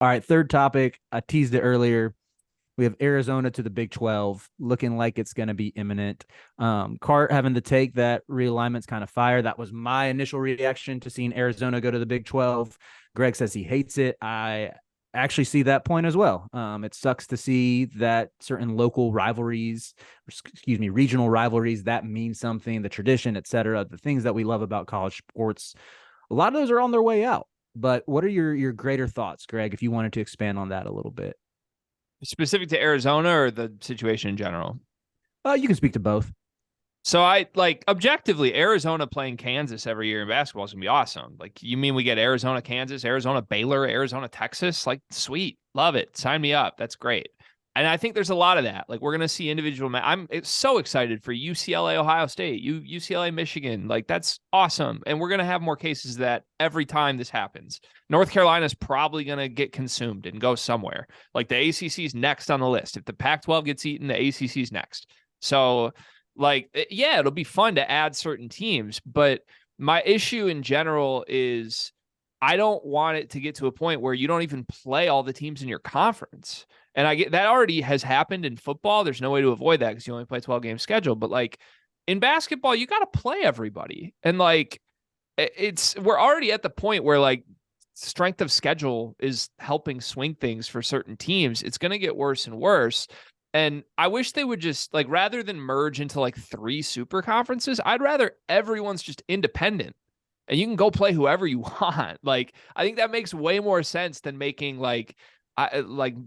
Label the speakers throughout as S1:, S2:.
S1: All right, third topic. I teased it earlier. We have Arizona to the Big 12, looking like it's going to be imminent. Cart having to take that realignment's kind of fire. That was my initial reaction to seeing Arizona go to the Big 12. Greg says he hates it. I actually see that point as well. It sucks to see that certain local rivalries, regional rivalries, that mean something, the tradition, et cetera, the things that we love about college sports. A lot of those are on their way out. But what are your greater thoughts, Greg, if you wanted to expand on that a little bit?
S2: Specific to Arizona or the situation in general?
S1: You can speak to both.
S2: So I like objectively Arizona playing Kansas every year in basketball is gonna be awesome. Like you mean we get Arizona, Kansas, Arizona, Baylor, Arizona, Texas? Like sweet, love it. Sign me up. That's great. And I think there's a lot of that. Like we're gonna see individual. I'm so excited for UCLA, Ohio State, UCLA, Michigan. Like that's awesome. And we're gonna have more cases of that every time this happens. North Carolina's probably gonna get consumed and go somewhere. Like the ACC's next on the list. If the Pac-12 gets eaten, the ACC's next. So like, yeah, it'll be fun to add certain teams, but my issue in general is I don't want it to get to a point where you don't even play all the teams in your conference. And I get that already has happened in football. There's no way to avoid that because you only play 12 game schedule. But like in basketball, you got to play everybody. And like we're already at the point where like strength of schedule is helping swing things for certain teams. It's going to get worse and worse. And I wish they would just like rather than merge into like 3 super conferences, I'd rather everyone's just independent and you can go play whoever you want. Like I think that makes way more sense than making like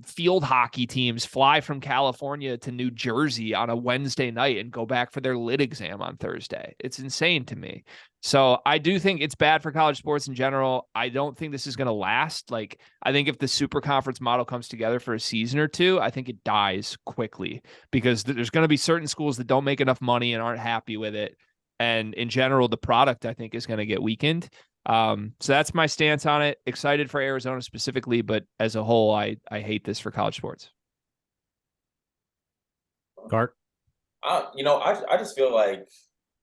S2: field hockey teams fly from California to New Jersey on a Wednesday night and go back for their lit exam on Thursday. It's insane to me. So I do think it's bad for college sports in general. I don't think this is going to last. Like, I think if the super conference model comes together for a season or two, I think it dies quickly because there's going to be certain schools that don't make enough money and aren't happy with it. And in general, the product, I think, is going to get weakened. So that's my stance on it. Excited for Arizona specifically, but as a whole, I hate this for college sports.
S1: Cart.
S3: I just feel like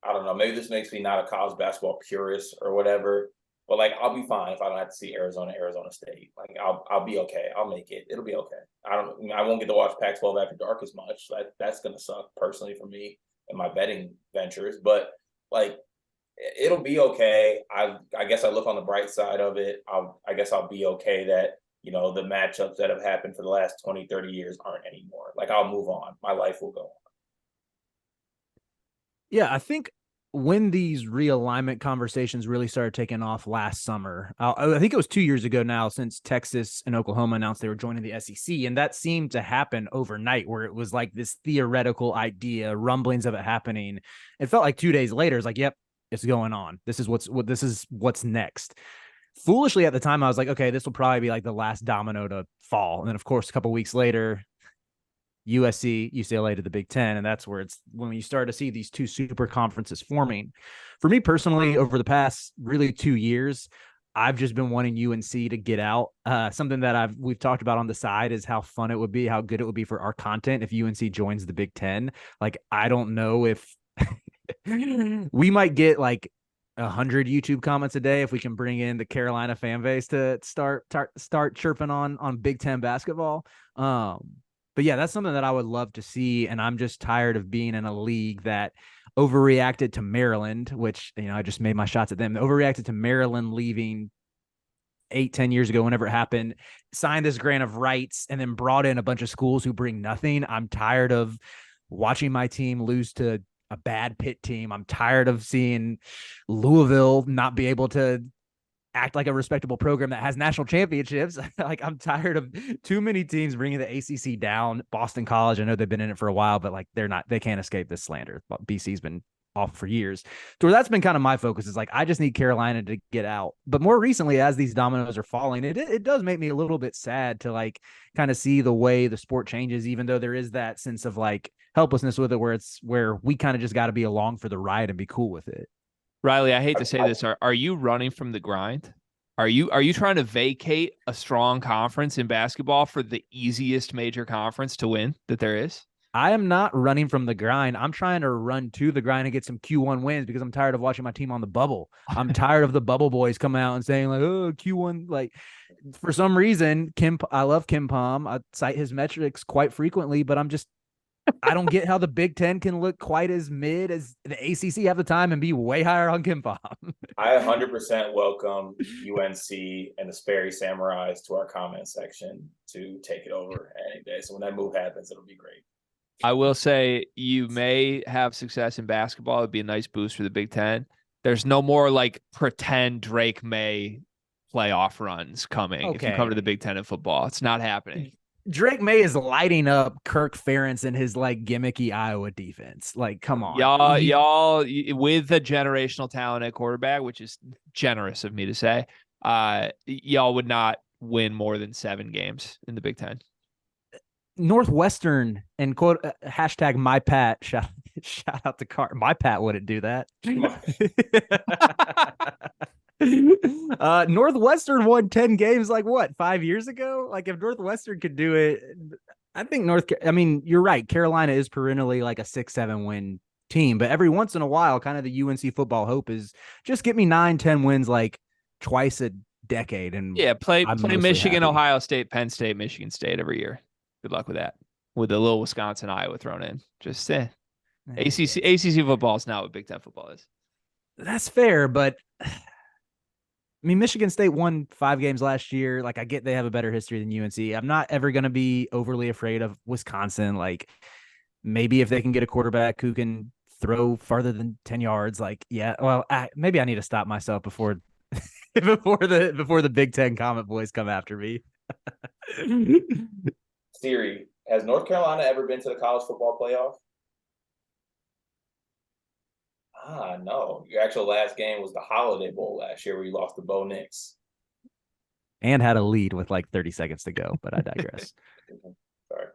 S3: I don't know. Maybe this makes me not a college basketball purist or whatever, but like I'll be fine if I don't have to see Arizona State. Like I'll be okay. I'll make it. It'll be okay. I won't get to watch Pac-12 after dark as much. That's gonna suck personally for me and my betting ventures, but like it'll be okay. I guess I look on the bright side of it. I guess I'll be okay that, the matchups that have happened for the last 20, 30 years aren't anymore. Like I'll move on. My life will go on.
S1: Yeah, I think when these realignment conversations really started taking off last summer, I think it was 2 years ago now since Texas and Oklahoma announced they were joining the SEC. And that seemed to happen overnight where it was like this theoretical idea, rumblings of it happening. It felt like 2 days later, it's like, yep, it's going on. This is what's next. Foolishly at the time, I was like, okay, this will probably be like the last domino to fall. And then, of course, a couple of weeks later, USC, UCLA to the Big Ten. And that's where it's when you start to see these 2 super conferences forming. For me personally, over the past really 2 years, I've just been wanting UNC to get out. Something that we've talked about on the side is how fun it would be, how good it would be for our content if UNC joins the Big Ten. Like, I don't know if we might get like 100 YouTube comments a day if we can bring in the Carolina fan base to start chirping on Big Ten basketball. But yeah, that's something that I would love to see. And I'm just tired of being in a league that overreacted to Maryland, which, I just made my shots at them. Overreacted to Maryland leaving 8-10 years ago, whenever it happened, signed this grant of rights and then brought in a bunch of schools who bring nothing. I'm tired of watching my team lose to a bad Pitt team. I'm tired of seeing Louisville not be able to act like a respectable program that has national championships. Like, I'm tired of too many teams bringing the ACC down. Boston College, I know they've been in it for a while, but like they can't escape this slander. BC's been off for years. So that's been kind of my focus is like, I just need Carolina to get out. But more recently, as these dominoes are falling, it does make me a little bit sad to like kind of see the way the sport changes, even though there is that sense of like helplessness with it, where we kind of just got to be along for the ride and be cool with it.
S2: Riley, I hate to say this. Are you running from the grind? Are you trying to vacate a strong conference in basketball for the easiest major conference to win that there is?
S1: I am not running from the grind. I'm trying to run to the grind and get some Q1 wins because I'm tired of watching my team on the bubble. I'm tired of the bubble boys coming out and saying like, oh, Q1, like for some reason, I love Kim Pom. I cite his metrics quite frequently, but I don't get how the Big Ten can look quite as mid as the ACC half the time and be way higher on Kim Pom.
S3: I 100% welcome UNC and the Sperry Samurais to our comment section to take it over any day. So when that move happens, it'll be great.
S2: I will say you may have success in basketball. It'd be a nice boost for the Big Ten. There's no more like pretend Drake May playoff runs coming if you come to the Big Ten in football. It's not happening.
S1: Drake May is lighting up Kirk Ferentz and his like gimmicky Iowa defense. Like, come on.
S2: Y'all with a generational talent at quarterback, which is generous of me to say, y'all would not win more than 7 games in the Big Ten.
S1: Northwestern and quote hashtag my Pat shout out to Car. My Pat wouldn't do that. Northwestern won 10 games like what, 5 years ago? Like if Northwestern could do it, I think you're right. Carolina is perennially like a 6-7 win team, but every once in a while, kind of the UNC football hope is just get me 9-10 wins like twice a decade. And
S2: play Michigan, happy. Ohio State, Penn State, Michigan State every year. Good luck with that. With a little Wisconsin, Iowa thrown in. Just ACC football is not what Big Ten football is.
S1: That's fair, but I mean, Michigan State won 5 games last year. Like, I get they have a better history than UNC. I'm not ever going to be overly afraid of Wisconsin. Like, maybe if they can get a quarterback who can throw farther than 10 yards, like, yeah, well, maybe I need to stop myself before the Big Ten comment boys come after me.
S3: Siri, has North Carolina ever been to the college football playoff? No. Your actual last game was the Holiday Bowl last year where you lost to Bo Nix.
S1: And had a lead with like 30 seconds to go, but I digress.
S2: Sorry.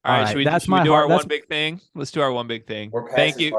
S2: All right, should we do our one big thing? Let's do our one big thing.
S3: Thank you.